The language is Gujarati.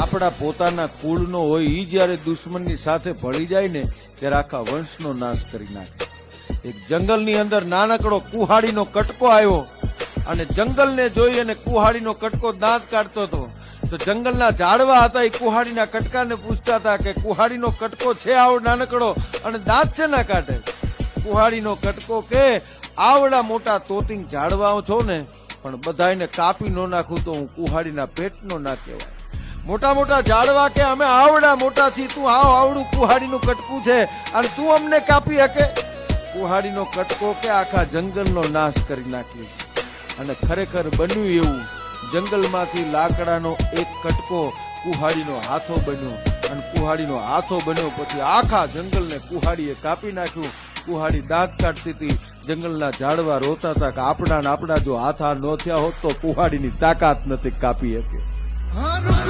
આપણા પોતાના કુળનો હોય ઈ જ્યારે દુશ્મનની સાથે ભળી જાય ને ત્યારે આખા વંશનો નાશ કરી નાખે. એક જંગલની અંદર નાનકડો કુહાડીનો કટકો આવ્યો અને જંગલને જોઈ અને કુહાડીનો કટકો દાંત કાઢતો હતો. તો જંગલના ઝાડવા હતા એ કુહાડીના કટકાને પૂછતા હતા કે કુહાડીનો કટકો છે આવો નાનકડો અને દાંત છે ના કાઢે? કુહાડીનો કટકો કે આવડા મોટા તોતિંગ ઝાડવાઓ છો ને, પણ બધાને કાપી ન નાખું તો હું કુહાડીના પેટનો ના કહેવાય. મોટા મોટા ઝાડવા કે અમે આવડા મોટા છીએ, તું આવડું કુહાડીનું કટકું છે અને તું અમને કાપી શકે? કુહાડીનો કટકો કે આખા જંગલનો નાશ કરી નાખીશ. અને ખરેખર બન્યું એવું, જંગલમાંથી લાકડાનો એક કટકો કુહાડીનો હાથો બન્યો અને કુહાડીનો હાથો બન્યો પછી આખા જંગલને કુહાડીએ કાપી નાખ્યું. કુહાડી દાંત કાઢતી હતી, જંગલના ઝાડવા રોતા હતા કે આપણા જો હાથા ન થયા હોત તો કુહાડીની તાકાત નથી કાપી શકે.